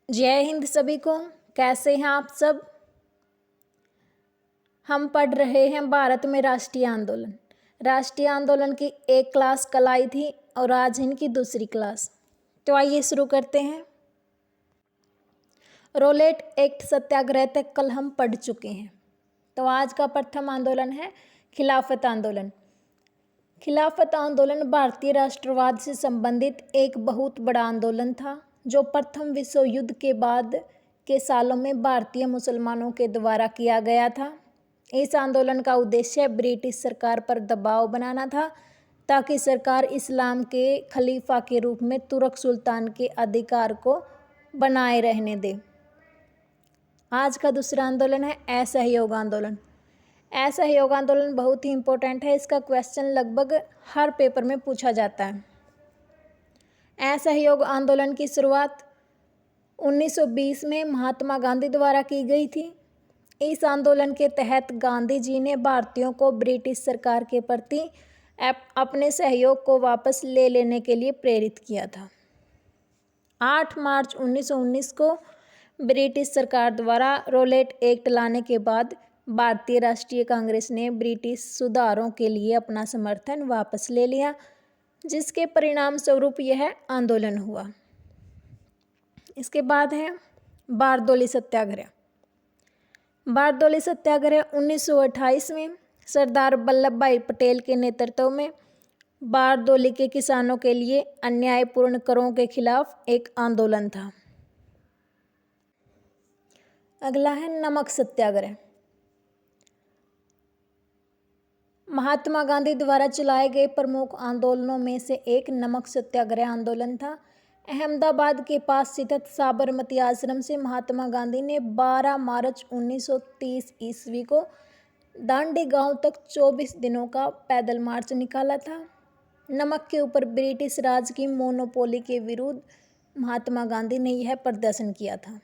जय हिंद सभी को। कैसे हैं आप सब। हम पढ़ रहे हैं भारत में राष्ट्रीय आंदोलन। राष्ट्रीय आंदोलन की एक क्लास कल आई थी और आज इनकी दूसरी क्लास। तो आइए शुरू करते हैं। रोलेट एक्ट सत्याग्रह तक कल हम पढ़ चुके हैं। तो आज का प्रथम आंदोलन है खिलाफत आंदोलन। खिलाफत आंदोलन भारतीय राष्ट्रवाद से संबंधित एक बहुत बड़ा आंदोलन था जो प्रथम विश्व युद्ध के बाद के सालों में भारतीय मुसलमानों के द्वारा किया गया था। इस आंदोलन का उद्देश्य ब्रिटिश सरकार पर दबाव बनाना था ताकि सरकार इस्लाम के खलीफा के रूप में तुर्क सुल्तान के अधिकार को बनाए रहने दे। आज का दूसरा आंदोलन है असहयोग आंदोलन। असहयोग आंदोलन बहुत ही इम्पोर्टेंट है। इसका क्वेश्चन लगभग हर पेपर में पूछा जाता है। असहयोग आंदोलन की शुरुआत 1920 में महात्मा गांधी द्वारा की गई थी। इस आंदोलन के तहत गांधी जी ने भारतीयों को ब्रिटिश सरकार के प्रति अपने सहयोग को वापस ले लेने के लिए प्रेरित किया था। 8 मार्च 1919 को ब्रिटिश सरकार द्वारा रोलेट एक्ट लाने के बाद भारतीय राष्ट्रीय कांग्रेस ने ब्रिटिश सुधारों के लिए अपना समर्थन वापस ले लिया, जिसके परिणाम स्वरूप यह आंदोलन हुआ। इसके बाद है बारदोली सत्याग्रह। बारदोली सत्याग्रह 1928 में सरदार वल्लभ भाई पटेल के नेतृत्व में बारदोली के किसानों के लिए अन्यायपूर्ण करों के खिलाफ एक आंदोलन था। अगला है नमक सत्याग्रह। महात्मा गांधी द्वारा चलाए गए प्रमुख आंदोलनों में से एक नमक सत्याग्रह आंदोलन था। अहमदाबाद के पास स्थित साबरमती आश्रम से महात्मा गांधी ने 12 मार्च 1930 ईस्वी को दांडी गांव तक 24 दिनों का पैदल मार्च निकाला था। नमक के ऊपर ब्रिटिश राज की मोनोपोली के विरुद्ध महात्मा गांधी ने यह प्रदर्शन किया था।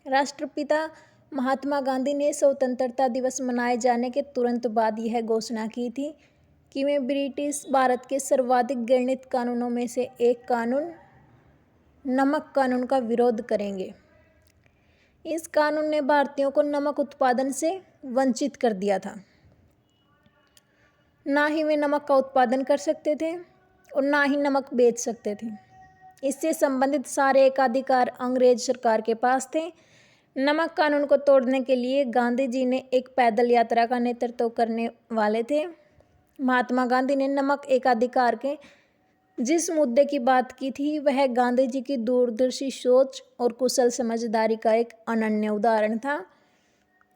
राष्ट्रपिता महात्मा गांधी ने स्वतंत्रता दिवस मनाए जाने के तुरंत बाद यह घोषणा की थी कि वे ब्रिटिश भारत के सर्वाधिक घृणित कानूनों में से एक कानून नमक कानून का विरोध करेंगे। इस कानून ने भारतीयों को नमक उत्पादन से वंचित कर दिया था। ना ही वे नमक का उत्पादन कर सकते थे और ना ही नमक बेच सकते थे। इससे संबंधित सारे एकाधिकार अंग्रेज सरकार के पास थे। नमक कानून को तोड़ने के लिए गांधी जी ने एक पैदल यात्रा का नेतृत्व करने वाले थे। महात्मा गांधी ने नमक एकाधिकार के जिस मुद्दे की बात की थी वह गांधी जी की दूरदर्शी सोच और कुशल समझदारी का एक अनन्य उदाहरण था।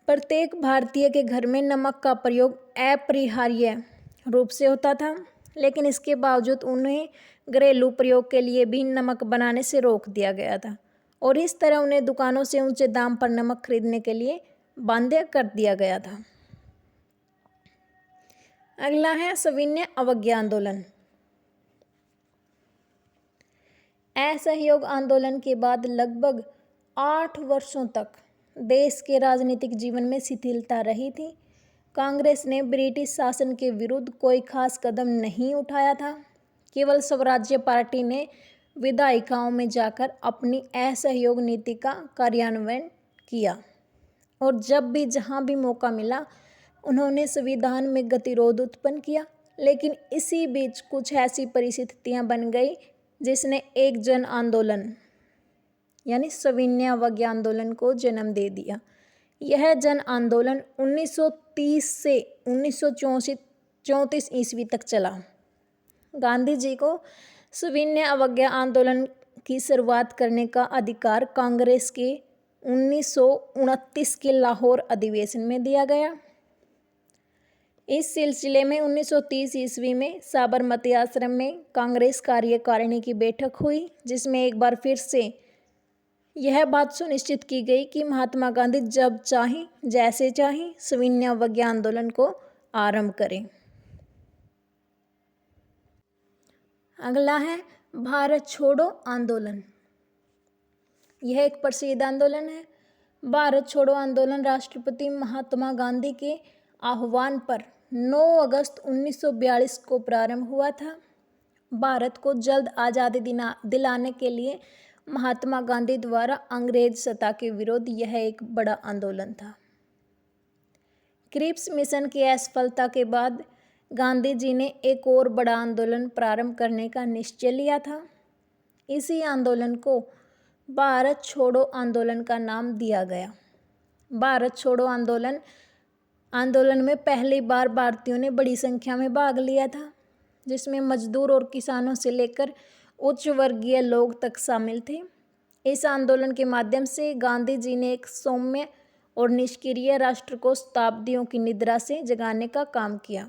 प्रत्येक भारतीय के घर में नमक का प्रयोग अपरिहार्य रूप से होता था, लेकिन इसके बावजूद उन्हें घरेलू प्रयोग के लिए भी नमक बनाने से रोक दिया गया था और इस तरह उन्हें दुकानों से ऊंचे दाम पर नमक खरीदने के लिए बाध्य कर दिया गया था। अगला है सविनय अवज्ञा आंदोलन। असहयोग आंदोलन के बाद लगभग 8 वर्षों तक देश के राजनीतिक जीवन में शिथिलता रही थी। कांग्रेस ने ब्रिटिश शासन के विरुद्ध कोई खास कदम नहीं उठाया था। केवल स्वराज्य पार्टी ने विधायिकाओं में जाकर अपनी असहयोग नीति का कार्यान्वयन किया और जब भी जहां भी मौका मिला उन्होंने संविधान में गतिरोध उत्पन्न किया। लेकिन इसी बीच कुछ ऐसी परिस्थितियां बन गई जिसने एक जन आंदोलन यानी सविनय अवज्ञा आंदोलन को जन्म दे दिया। यह जन आंदोलन 1930 से 1934 ईस्वी तक चला। गांधी जी को सविनय अवज्ञा आंदोलन की शुरुआत करने का अधिकार कांग्रेस के 1929 के लाहौर अधिवेशन में दिया गया। इस सिलसिले में 1930 ईस्वी में साबरमती आश्रम में कांग्रेस कार्यकारिणी की बैठक हुई, जिसमें एक बार फिर से यह बात सुनिश्चित की गई कि महात्मा गांधी जब चाहें जैसे चाहें सविनय अवज्ञा आंदोलन को आरंभ करें। अगला है भारत छोड़ो आंदोलन। यह एक प्रसिद्ध आंदोलन है। भारत छोड़ो आंदोलन राष्ट्रपति महात्मा गांधी के आह्वान पर 9 अगस्त 1942 को प्रारंभ हुआ था। भारत को जल्द आज़ादी दिलाने के लिए महात्मा गांधी द्वारा अंग्रेज सत्ता के विरुद्ध यह एक बड़ा आंदोलन था। क्रिप्स मिशन की असफलता के बाद गांधी जी ने एक और बड़ा आंदोलन प्रारंभ करने का निश्चय लिया था। इसी आंदोलन को भारत छोड़ो आंदोलन का नाम दिया गया। भारत छोड़ो आंदोलन में पहली बार भारतीयों ने बड़ी संख्या में भाग लिया था, जिसमें मजदूर और किसानों से लेकर उच्च वर्गीय लोग तक शामिल थे। इस आंदोलन के माध्यम से गांधी जी ने एक सौम्य और निष्क्रिय राष्ट्र को शताब्दियों की निद्रा से जगाने का काम किया।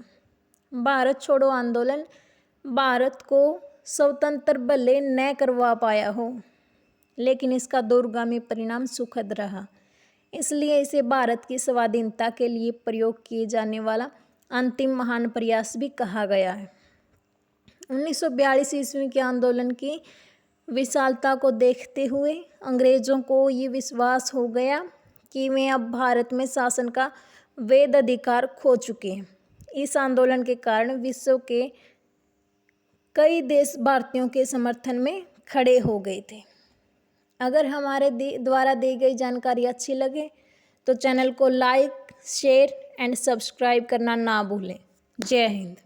भारत छोड़ो आंदोलन भारत को स्वतंत्र भले न करवा पाया हो, लेकिन इसका दूरगामी परिणाम सुखद रहा। इसलिए इसे भारत की स्वाधीनता के लिए प्रयोग किए जाने वाला अंतिम महान प्रयास भी कहा गया है। 1942 ईस्वी के आंदोलन की विशालता को देखते हुए अंग्रेजों को ये विश्वास हो गया कि वे अब भारत में शासन का वैध अधिकार खो चुके हैं। इस आंदोलन के कारण विश्व के कई देश भारतीयों के समर्थन में खड़े हो गए थे। अगर हमारे द्वारा दी गई जानकारी अच्छी लगे तो चैनल को लाइक, शेयर एंड सब्सक्राइब करना ना भूलें। जय हिंद।